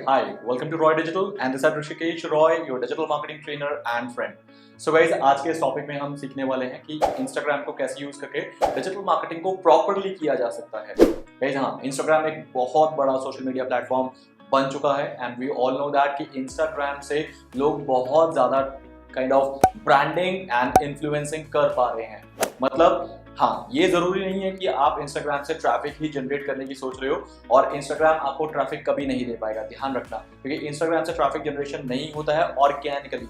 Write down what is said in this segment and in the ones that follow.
hi, welcome to Roy Digital and this is Rishikesh Roy, your digital marketing trainer and friend. So guys, आज के इस topic में हम सीखने वाले हैं कि Instagram को कैसे यूज करके डिजिटल मार्केटिंग को प्रॉपरली किया जा सकता है। गाइस हाँ, Instagram एक बहुत बड़ा सोशल मीडिया प्लेटफॉर्म बन चुका है and we all know that कि Instagram से लोग बहुत ज्यादा kind of branding and influencing कर पा रहे हैं। मतलब हाँ, ये जरूरी नहीं है कि आप Instagram से ट्रैफिक ही जनरेट करने की सोच रहे हो और Instagram आपको ट्रैफिक कभी नहीं दे पाएगा, ध्यान रखना, क्योंकि Instagram से ट्रैफिक जनरेशन नहीं होता है ऑर्गेनिकली।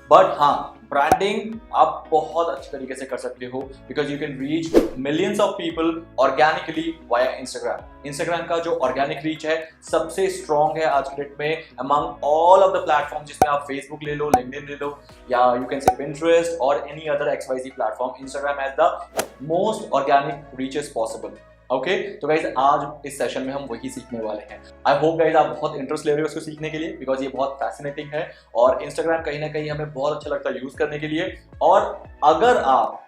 बट हाँ, ब्रांडिंग आप बहुत अच्छी तरीके से कर सकते हो because you can reach millions of people organically via Instagram। Instagram का जो ऑर्गेनिक रीच है सबसे स्ट्रॉन्ग है आज के डेट में among all of the platform, जिसमें आप फेसबुक ले लो, लिंक्डइन ले लो, या यू कैन से Pinterest और any other XYZ platform. Instagram has the most organic reaches possible. Okay, तो गाइज आज इस सेशन में हम वही सीखने वाले हैं। आई होप गाइज आप बहुत इंटरेस्ट ले रहे हो इसको सीखने के लिए बिकॉज ये बहुत फैसिनेटिंग है और Instagram कहीं ना कहीं हमें बहुत अच्छा लगता है यूज करने के लिए। और अगर आप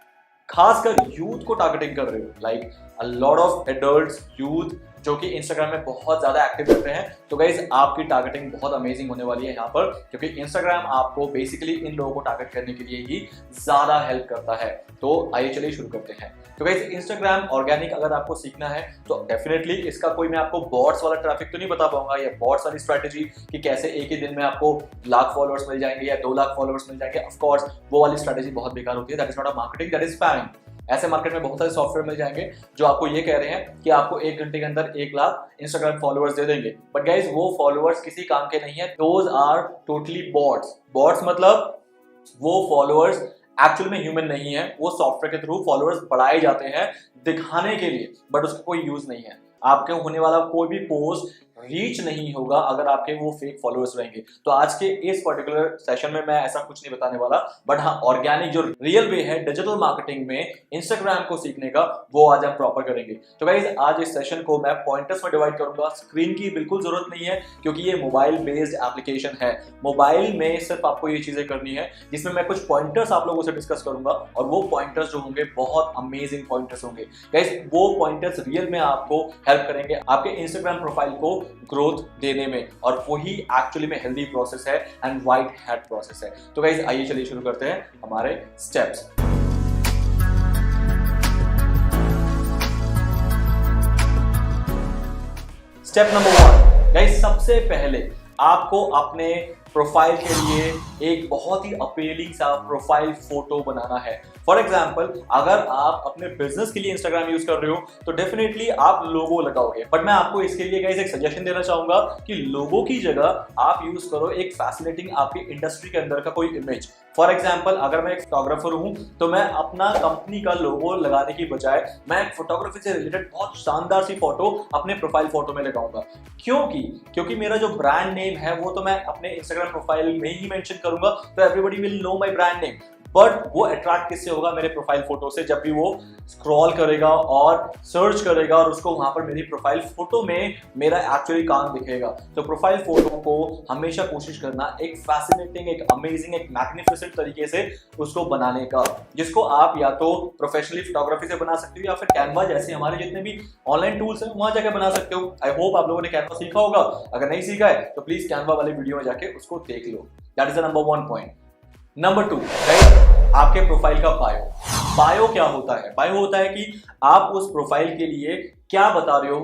खासकर यूथ को टारगेटिंग कर रहे हो, like a lot of adults, youth जो कि Instagram में बहुत ज्यादा एक्टिव रहते हैं, तो गाइज आपकी टारगेटिंग बहुत अमेजिंग होने वाली है यहाँ पर, क्योंकि Instagram आपको बेसिकली इन लोगों को टारगेट करने के लिए ही ज्यादा हेल्प करता है। तो आइए चलिए शुरू करते हैं। तो गाइज Instagram ऑर्गेनिक अगर आपको सीखना है तो डेफिनेटली इसका कोई मैं आपको बॉट्स वाला ट्रैफिक तो नहीं बता पाऊंगा या बॉट्स वाली स्ट्रेटेजी कि कैसे एक ही दिन में आपको लाख फॉलोअर्स मिल जाएंगे या 2 लाख फॉलोअर्स मिल जाएंगे। ऑफ कोर्स वो वाली स्ट्रेटेजी बहुत बेकार होती है, that is not a marketing, that is spamming. ऐसे मार्केट में बहुत सारे सॉफ्टवेयर मिल जाएंगे जो आपको ये कह रहे हैं कि आपको 1 घंटे के अंदर 1 लाख Instagram फॉलोअर्स दे देंगे, बट गाइज वो फॉलोअर्स किसी काम के नहीं है, those are totally bots. Bots मतलब वो फॉलोअर्स एक्चुअल में ह्यूमन नहीं है, वो सॉफ्टवेयर के थ्रू फॉलोअर्स बढ़ाए जाते हैं दिखाने के लिए, बट उसका कोई यूज नहीं है। आपके होने वाला कोई भी पोस्ट रीच नहीं होगा अगर आपके वो फेक फॉलोअर्स रहेंगे। तो आज के इस पर्टिकुलर सेशन में मैं ऐसा कुछ नहीं बताने वाला, बट हाँ, ऑर्गेनिक जो रियल वे है डिजिटल मार्केटिंग में Instagram को सीखने का, वो आज हम प्रॉपर करेंगे। तो गाइज आज इस सेशन को मैं पॉइंटर्स में डिवाइड करूंगा। स्क्रीन की बिल्कुल जरूरत नहीं है क्योंकि ये मोबाइल बेस्ड एप्लीकेशन है। मोबाइल में सिर्फ आपको ये चीजें करनी है, जिसमें मैं कुछ पॉइंटर्स आप लोगों से डिस्कस करूंगा और वो पॉइंटर्स जो होंगे बहुत अमेजिंग पॉइंटर्स होंगे। गाइज वो पॉइंटर्स रियल में आपको हेल्प करेंगे आपके Instagram प्रोफाइल को ग्रोथ देने में, और वही एक्चुअली में हेल्दी प्रोसेस है एंड व्हाइट हैट प्रोसेस है। तो गाइस आइए चलिए शुरू करते हैं हमारे स्टेप्स। स्टेप नंबर 1 गाइस, सबसे पहले आपको अपने प्रोफाइल के लिए एक बहुत ही अपीलिंग सा प्रोफाइल फोटो बनाना है। फॉर एग्जाम्पल, अगर आप अपने बिजनेस के लिए Instagram यूज कर रहे हो तो डेफिनेटली आप लोगो लगाओगे, बट मैं आपको इसके लिए गाइस एक सजेशन देना चाहूंगा कि लोगो की जगह आप यूज करो एक फैसिनेटिंग आपकी इंडस्ट्री के अंदर का कोई इमेज। फॉर एग्जाम्पल, अगर मैं एक फोटोग्राफर हूं तो मैं अपना कंपनी का लोगो लगाने की बजाय मैं एक फोटोग्राफी से रिलेटेड बहुत शानदार सी फोटो अपने प्रोफाइल फोटो में लगाऊंगा। क्योंकि मेरा जो ब्रांड नेम है वो तो मैं अपने Instagram प्रोफाइल में ही मेंशन करूंगा, तो everybody will know my brand name. But वो अट्रैक्ट किससे होगा? मेरे प्रोफाइल फोटो से। जब भी वो स्क्रॉल करेगा और सर्च करेगा और उसको वहां पर मेरी प्रोफाइल फोटो में मेरा एक्चुअली काम दिखेगा। तो प्रोफाइल फोटो को हमेशा कोशिश करना एक फैसिनेटिंग, एक अमेजिंग, एक मैग्निफिसेंट तरीके से उसको बनाने का, जिसको आप या तो प्रोफेशनली फोटोग्राफी से बना सकते हो या फिर कैनवा जैसे हमारे जितने भी ऑनलाइन टूल्स हैं वहां जाकर बना सकते हो। आई होप आप लोगों ने कैनवा सीखा होगा, अगर नहीं सीखा है तो प्लीज कैनवा वाले वीडियो में जाके उसको देख लो। That is the number 1 point. Number 2, right, आपके प्रोफाइल का बायो। बायो क्या होता है? बायो होता है कि आप उस प्रोफाइल के लिए क्या बता रहे हो,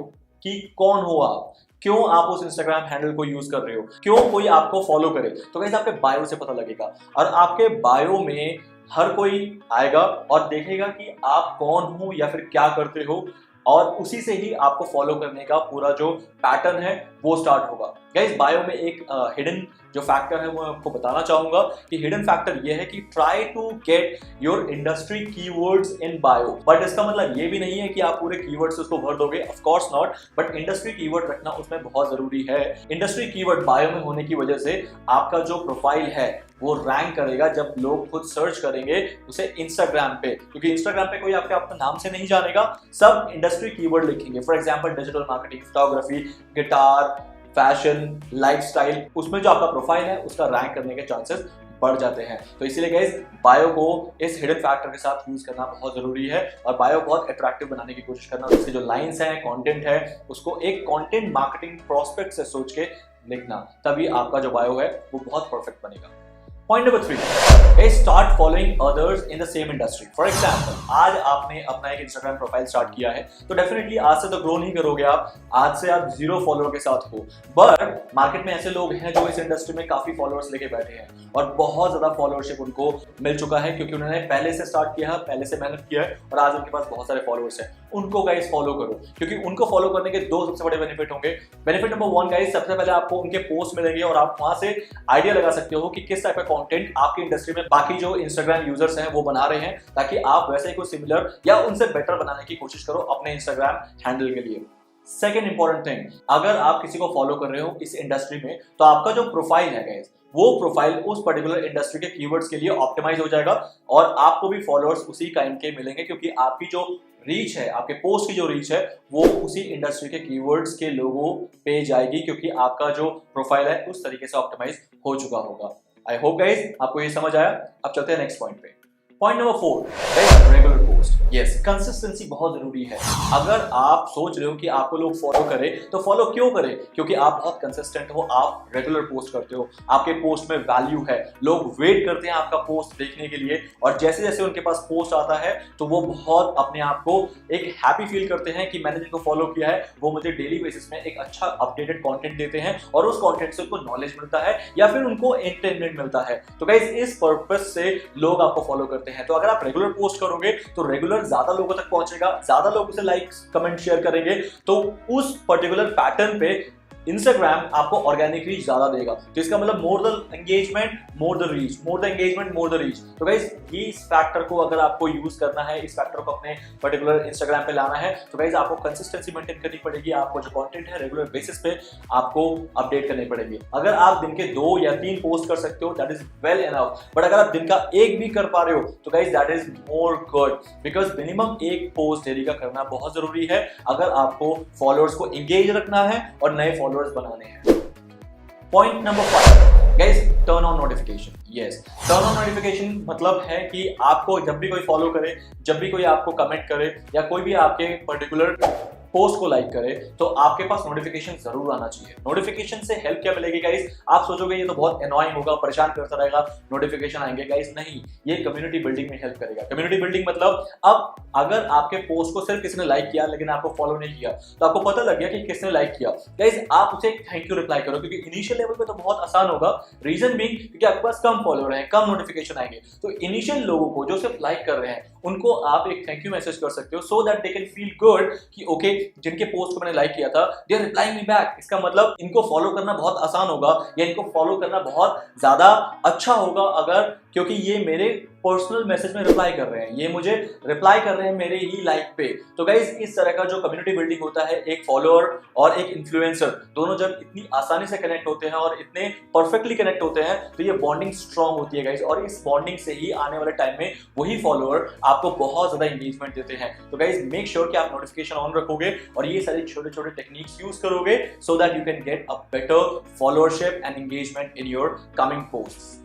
कि कौन हो आप, क्यों आप उस Instagram हैंडल को यूज कर रहे हो, क्यों कोई आपको फॉलो करे। तो गाइस आपके बायो से पता लगेगा, और आपके बायो में हर कोई आएगा और देखेगा कि आप कौन हो या फिर क्या करते हो, और उसी से ही आपको फॉलो करने का पूरा जो पैटर्न है वो स्टार्ट होगा। गाइस बायो में एक हिडन जो फैक्टर है वो आपको बताना चाहूंगा कि हिडन फैक्टर ये है कि try to get your industry keywords in bio. But इसका मतलब ये भी नहीं है कि आप पूरे कीवर्ड्स उसको भर दोगे, of course not, but industry keyword रखना उसमें बहुत जरूरी है। इंडस्ट्री कीवर्ड बायो में होने की वजह से आपका जो प्रोफाइल है वो रैंक करेगा जब लोग खुद सर्च करेंगे उसे Instagram पे, क्योंकि Instagram पे कोई आपके अपने नाम से नहीं जानेगा, सब इंडस्ट्री कीवर्ड लिखेंगे। For example digital marketing, photography, guitar, fashion, lifestyle, उसमें जो आपका प्रोफाइल है उसका रैंक करने के चांसेस बढ़ जाते हैं। तो इसीलिए गाइस बायो को इस हिडन फैक्टर के साथ यूज करना बहुत जरूरी है और बायो बहुत अट्रैक्टिव बनाने की कोशिश करना। उसके जो लाइंस हैं, कंटेंट है, उसको एक कंटेंट मार्केटिंग प्रोस्पेक्ट से सोच के लिखना, तभी आपका जो बायो है वो बहुत परफेक्ट बनेगा। Point number 3 is start following others in the same industry. For example, आज आपने अपना एक इंस्टाग्राम प्रोफाइल स्टार्ट किया है तो डेफिनेटली आज से तो ग्रो नहीं करोगे आप, आज से आप 0 फॉलोअर के साथ हो, बट मार्केट में ऐसे लोग हैं जो इस इंडस्ट्री में काफी फॉलोअर्स लेके बैठे हैं और बहुत ज्यादा फॉलोअरशिप उनको मिल चुका है क्योंकि उन्होंने पहले से स्टार्ट किया है, पहले से मेहनत किया है और आज उनके पास बहुत सारे फॉलोअर्स हैं। उनको गाइस फॉलो करो क्योंकि उनको फॉलो करने के 2 सबसे बड़े बेनिफिट होंगे। बेनिफिट नंबर 1 गाइस, सबसे पहले आपको उनके पोस्ट मिलेंगे और आप वहां से आइडिया लगा सकते हो कि किस टाइप का कंटेंट आपकी इंडस्ट्री में बाकी जो इंस्टाग्राम यूजर्स हैं वो बना रहे हैं, ताकि आप वैसे ही कुछ सिमिलर या उनसे बेटर बनाने की कोशिश करो अपने इंस्टाग्राम हैंडल के लिए। सेकेंड इंपॉर्टेंट थिंग, अगर आप किसी को फॉलो कर रहे हो इस इंडस्ट्री में तो आपका जो प्रोफाइल है गाइस, वो प्रोफाइल उस पर्टिकुलर इंडस्ट्री के कीवर्ड्स के लिए ऑप्टिमाइज हो जाएगा और आपको भी फॉलोअर्स उसी काइंड के मिलेंगे क्योंकि आपकी जो रीच है, आपके पोस्ट की जो रीच है वो उसी इंडस्ट्री के कीवर्ड्स के लोगों पे जाएगी क्योंकि आपका जो प्रोफाइल है उस तरीके से ऑप्टिमाइज हो चुका होगा। आई होप गाइस आपको ये समझ आया। अब चलते हैं नेक्स्ट पॉइंट पे। Point number 4, regular post. Yes, consistency बहुत जरूरी है। अगर आप सोच रहे हो कि आपको लोग फॉलो करें तो फॉलो क्यों करें? क्योंकि आप बहुत कंसिस्टेंट हो, आप रेगुलर पोस्ट करते हो, आपके पोस्ट में वैल्यू है, लोग वेट करते हैं आपका पोस्ट देखने के लिए और जैसे जैसे उनके पास पोस्ट आता है तो वो बहुत अपने आप को एक हैप्पी फील करते हैं कि मैंने जिनको फॉलो किया है वो मुझे डेली बेसिस में एक अच्छा अपडेटेड कंटेंट देते हैं और उस कंटेंट से उनको नॉलेज मिलता है या फिर उनको एंटरटेनमेंट मिलता है। तो गाइस इस पर्पस से लोग आपको फॉलो करते हैं। तो अगर आप रेगुलर पोस्ट करोगे तो रेगुलर ज्यादा लोगों तक पहुंचेगा, ज्यादा लोग उसे लाइक्स कमेंट शेयर करेंगे तो उस पर्टिकुलर पैटर्न पे इंस्टाग्राम आपको ऑर्गेनिक रीच ज्यादा देगा। तो इसका मतलब more the engagement more the reach, more the engagement more the reach. तो गाइस ये इस फैक्टर को अगर आपको यूज करना है, इस फैक्टर को अपने पर्टिकुलर इंस्टाग्राम पे लाना है तो गाइस आपको कंसिस्टेंसी मेंटेन करनी पड़ेगी। आपको जो कंटेंट है रेगुलर बेसिस पे आपको अपडेट करनी पड़ेगी। अगर आप दिन के 2 या 3 पोस्ट कर सकते हो that is well enough, but अगर आप दिन का 1 भी कर पा रहे हो तो guys that is more good because minimum 1 post daily का करना बहुत जरूरी है अगर आपको फॉलोअर्स को एंगेज रखना है और नए फॉलोअर्स बनाने हैं। Point number 5 guys, turn on notification. Yes, turn on notification मतलब है कि आपको जब भी कोई फॉलो करे, जब भी कोई आपको कमेंट करे या कोई भी आपके पर्टिकुलर पोस्ट को लाइक करे तो आपके पास नोटिफिकेशन जरूर आना चाहिए। नोटिफिकेशन से हेल्प क्या मिलेगी गाइस? आप सोचोगे ये तो बहुत एनॉयिंग होगा, परेशान करता रहेगा, नोटिफिकेशन आएंगे। गाइस नहीं, ये कम्युनिटी बिल्डिंग में हेल्प करेगा। कम्युनिटी बिल्डिंग मतलब अब अगर आपके पोस्ट को सिर्फ किसी ने लाइक किया लेकिन आपको फॉलो नहीं किया तो आपको पता लग गया कि किसने लाइक किया, गाइस आप उसे थैंक यू रिप्लाई करो क्योंकि इनिशियल लेवल पे तो बहुत आसान होगा। रीजन बीइंग क्योंकि आपके पास कम फॉलोअर हैं, कम नोटिफिकेशन आएंगे, तो इनिशियल लोगों को जो सिर्फ लाइक कर रहे हैं उनको आप एक थैंक यू मैसेज कर सकते हो so that they can feel good कि ओके जिनके पोस्ट को मैंने लाइक किया था they are replying me back. इसका मतलब इनको फॉलो करना बहुत आसान होगा या इनको फॉलो करना बहुत ज्यादा अच्छा होगा अगर, क्योंकि ये मेरे पर्सनल मैसेज में रिप्लाई कर रहे हैं, ये मुझे रिप्लाई कर रहे हैं मेरे ही लाइक पे। तो गाइस इस तरह का जो कम्युनिटी बिल्डिंग होता है, एक फॉलोअर और एक इन्फ्लुएंसर दोनों जब इतनी आसानी से कनेक्ट होते हैं और इतने परफेक्टली कनेक्ट होते हैं तो ये बॉन्डिंग स्ट्रांग होती है गाइस और इस बॉन्डिंग से ही आने वाले टाइम में वही फॉलोअर आपको बहुत ज्यादा एंगेजमेंट देते हैं। तो गाइस मेक श्योर कि आप नोटिफिकेशन ऑन रखोगे और ये सारे छोटे छोटे टेक्निक्स यूज करोगे so that you can get a better followership and engagement in your coming posts.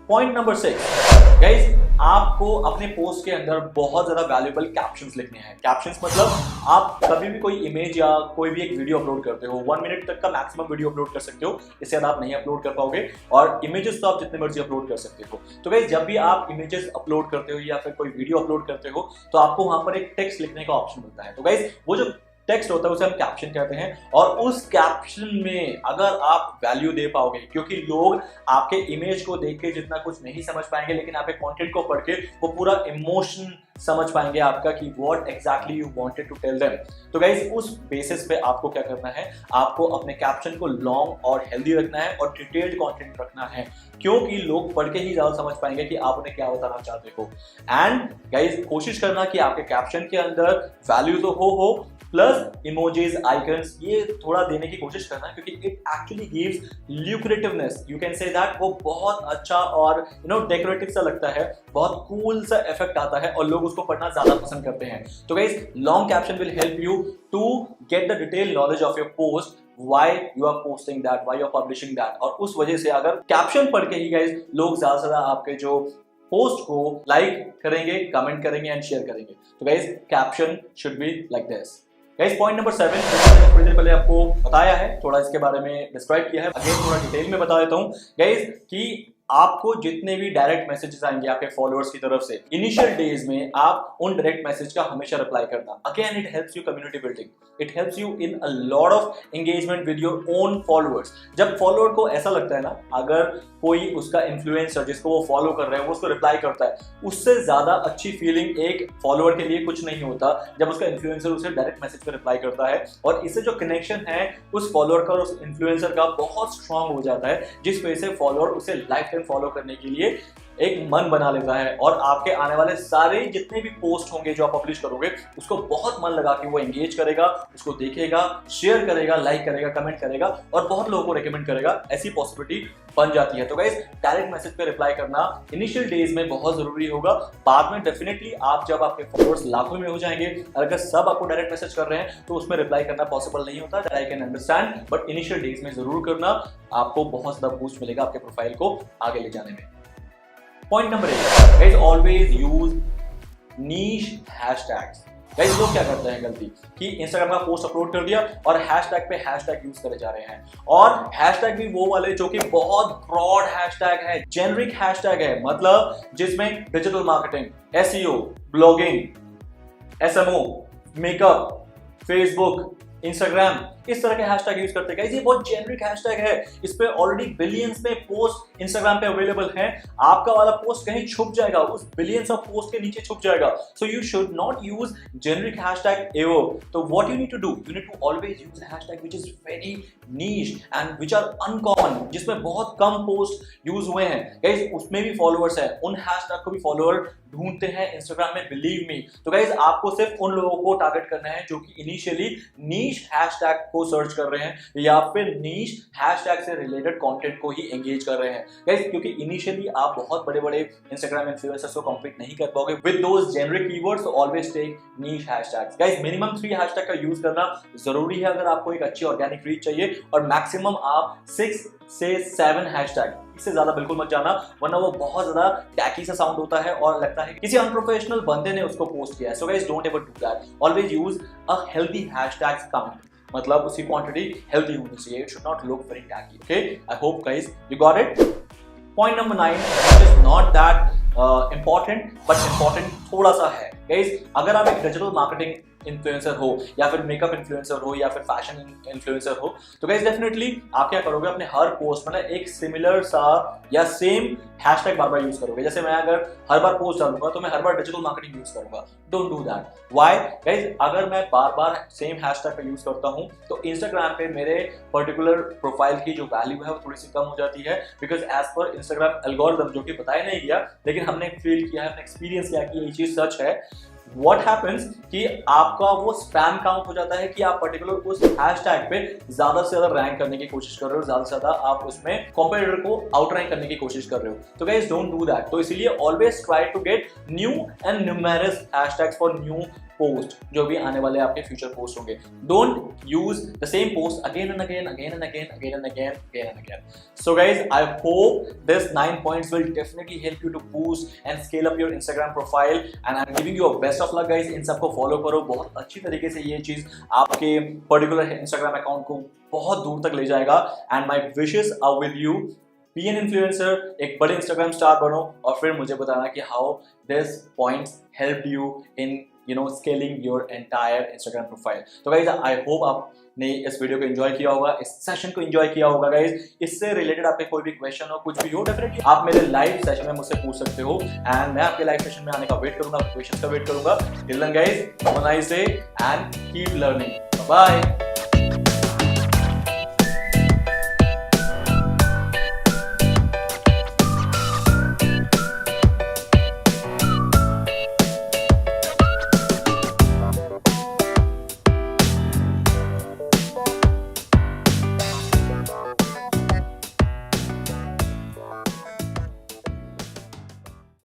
Point number 6 guys, आपको अपने पोस्ट के अंदर बहुत ज्यादा वैल्यूएबल कैप्शंस लिखने हैं। कैप्शंस मतलब आप कभी भी कोई इमेज या कोई भी एक वीडियो अपलोड करते हो, 1 मिनट तक का मैक्सिमम वीडियो अपलोड कर सकते हो, इससे ज्यादा आप नहीं अपलोड कर पाओगे और इमेजेस तो आप जितने मर्जी अपलोड कर सकते हो। तो गाइस जब भी आप इमेजेस अपलोड करते हो या फिर कोई वीडियो अपलोड करते हो तो आपको वहां पर एक टेक्स्ट लिखने का ऑप्शन मिलता है। तो गाइस वो जो टेक्स्ट होता है उसे हम कैप्शन कहते हैं और उस कैप्शन में अगर आप वैल्यू दे पाओगे, क्योंकि लोग आपके इमेज को देख के जितना कुछ नहीं समझ पाएंगे लेकिन आपके कंटेंट को पढ़ के वो पूरा इमोशन समझ पाएंगे आपका कि what exactly you wanted to tell them. तो गाइस उस बेसिस पे आपको क्या करना है, आपको अपने कैप्शन को लॉन्ग और हेल्दी रखना है और डिटेल्ड कंटेंट रखना है क्योंकि लोग पढ़ के ही ज्यादा समझ पाएंगे कि आप उन्हें क्या बताना चाहते हो। एंड गाइस कोशिश करना कि आपके कैप्शन के अंदर वैल्यू तो हो प्लस इमोजीज, आइकन्स ये थोड़ा देने की कोशिश करना क्योंकि it actually gives lucrativeness, you can say that, वो बहुत अच्छा और डेकोरेटिव सा लगता है, बहुत कूल सा इफेक्ट आता है और लोग उसको पढ़ना ज्यादा पसंद करते हैं। तो guys long caption will help you to get the detail knowledge of your post, why you are posting that, why you are publishing that। और उस वजह से अगर कैप्शन पढ़ के ही गाइस लोग ज्यादा से ज्यादा आपके जो पोस्ट को लाइक करेंगे, कमेंट करेंगे एंड शेयर करेंगे। तो guys caption should be like this. Guys point number 7 मैंने थोड़ी देर पहले आपको बताया है, थोड़ा इसके बारे में डिस्क्राइब किया है, अगेन थोड़ा डिटेल में बता देता हूं गाइस कि आपको जितने भी डायरेक्ट मैसेजेस आएंगे आपके फॉलोअर्स की तरफ से इनिशियल डेज में आप उन डायरेक्ट मैसेज का हमेशा रिप्लाई करना। Again it helps you community building, it helps you in a lot of engagement with your own followers. जब फॉलोअर को ऐसा लगता है ना, अगर कोई उसका इन्फ्लुएंसर जिसको वो फॉलो कर रहे हैं वो उसको रिप्लाई करता है, उससे ज्यादा अच्छी फीलिंग एक फॉलोअर के लिए कुछ नहीं होता जब उसका इन्फ्लुएंसर उसे डायरेक्ट मैसेज पर रिप्लाई करता है। और इससे जो कनेक्शन है उस फॉलोअर का और उस इन्फ्लुएंसर का बहुत स्ट्रांग हो जाता है, जिस वजह से फॉलोअर उसे लाइफ टाइम फॉलो करने के लिए एक मन बना लेता है और आपके आने वाले सारे जितने भी पोस्ट होंगे जो आप पब्लिश करोगे उसको बहुत मन लगा कि वो एंगेज करेगा, उसको देखेगा, शेयर करेगा, लाइक करेगा, कमेंट करेगा और बहुत लोगों को रेकमेंड करेगा। ऐसी पॉसिबिलिटी बन जाती है। तो गाइस डायरेक्ट मैसेज पे रिप्लाई करना इनिशियल डेज में बहुत जरूरी होगा। बाद में डेफिनेटली आप जब आपके फॉलोअर्स लाखों में हो जाएंगे, अगर सब आपको डायरेक्ट मैसेज कर रहे हैं तो उसमें रिप्लाई करना पॉसिबल नहीं होता, I can understand, but initial days में जरूर करना, आपको बहुत ज्यादा बूस्ट मिलेगा आपके प्रोफाइल को आगे ले जाने में। Point number 8 guys, always use niche hashtags. Guys लोग क्या करते हैं गलती कि इंस्टाग्राम का पोस्ट अपलोड कर दिया और हैशटैग पे हैशटैग यूज करे जा रहे हैं, और हैशटैग भी वो वाले जो कि बहुत ब्रॉड हैशटैग है, जेनरिक हैशटैग है, मतलब जिसमें digital marketing, SEO, blogging, SMO, makeup, Facebook, Instagram, इस तरह के हैशटैग यूज करते हैं। ये बहुत जेनरिक हैशटैग है, इस पे ऑलरेडी बिलियंस में पोस्ट इंस्टाग्राम पे अवेलेबल हैं। आपका वाला पोस्ट कहीं छुप जाएगा, उस बिलियंस ऑफ पोस्ट के नीचे छुप जाएगा। So you should not use generic hashtag ever. तो what you need to do, you need to always use hashtag which is very niche and which are uncommon, जिसमें बहुत कम पोस्ट यूज हुए हैं। Guys उसमें भी फॉलोअर्स हैं, उन hashtag को भी फॉलोअर ढूंढते हैं इंस्टाग्राम में, बिलीव मी। तो गाइस आपको सिर्फ उन लोगों को टारगेट करना है जो कि इनिशियली नीश हैशटैग को सर्च कर रहे हैं या फिर नीश हैशटैग से रिलेटेड कंटेंट को ही एंगेज कर रहे हैं। गाइस क्योंकि इनिशियली आप बहुत बड़े-बड़े इंस्टाग्राम इन्फ्लुएंसर्स को कॉम्पीट नहीं कर पाओगे with those generic keywords, always take niche hashtags. Guys minimum 3 hashtag का यूज करना जरूरी है अगर आपको एक अच्छी ऑर्गेनिक रीच चाहिए, और मैक्सिमम आप 6 से 7 हैशटैग, इससे ज्यादा बिल्कुल मत जाना, वरना वो बहुत ज्यादा टैकी सा साउंड होता है और लगता है किसी अनप्रोफेशनल बंदे ने उसको पोस्ट किया है। So guys don't ever do that, always use a healthy hashtags count, मतलब उसकी क्वांटिटी हेल्दी होनी चाहिए, it should not look very tacky. Okay, I hope guys you got it. Point number 9 is not that important but important थोड़ा सा है। Guys अगर आप एक डिजिटल मार्केटिंग इन्फ्लुएंसर हो या फिर मेकअप इन्फ्लुएंसर हो या फिर फैशन इन्फ्लुएंसर हो, तो गाइस डेफिनेटली आप क्या करोगे, अपने हर पोस्ट में ना एक सिमिलर सा या सेम हैशटैग बार बार यूज करोगे। जैसे मैं अगर हर बार पोस्ट डालूंगा तो मैं हर बार डिजिटल मार्केटिंग यूज करूंगा। Don't do that. Why guys, अगर मैं बार बार सेम हैशटैग का यूज करता हूं तो इंस्टाग्राम पे मेरे पर्टिकुलर प्रोफाइल की जो वैल्यू है वो थोड़ी सी कम हो जाती है, because as per Instagram algorithm, जो कि बताया नहीं गया लेकिन हमने फील किया है, हमने एक्सपीरियंस किया कि ये चीज सच है। What happens कि आपका वो स्पैम काउंट हो जाता है कि आप पर्टिकुलर उस हैशटैग पे ज्यादा से ज्यादा रैंक करने की कोशिश कर रहे हो, ज्यादा से ज्यादा आप उसमें कॉम्पिटिटर को आउट रैंक करने की कोशिश कर रहे हो। तो गाइस डोंट डू दैट। तो इसीलिए always try to get new and numerous hashtags for new post, जो भी आने वाले आपके फ्यूचर पोस्ट होंगे। Don't use the same post again and again, again and again, again and again, again and again. So guys, I hope this 9 points will definitely help you to boost and scale up your Instagram profile, and I'm giving you a best of luck guys। इन सबको follow करो, बहुत अच्छी तरीके से ये चीज आपके particular Instagram account को बहुत दूर तक ले जाएगा। And my wishes are with you, be an influencer, एक बड़े इंस्टाग्राम स्टार बनो, और फिर मुझे बताना कि how this points help you in scaling your entire Instagram profile. तो गाइज आई होप आपने इस वीडियो को एंजॉय किया होगा, इस सेशन को एंजॉय किया होगा। गाइज इससे रिलेटेड आपके कोई भी क्वेश्चन हो, कुछ भी हो, डेफिनेटली आप मेरे लाइव सेशन में मुझसे पूछ सकते हो, एंड मैं आपके लाइव सेशन में आने का वेट करूंगा, क्वेश्चन का वेट करूंगा। Till then guys, have a nice day and keep learning. Bye.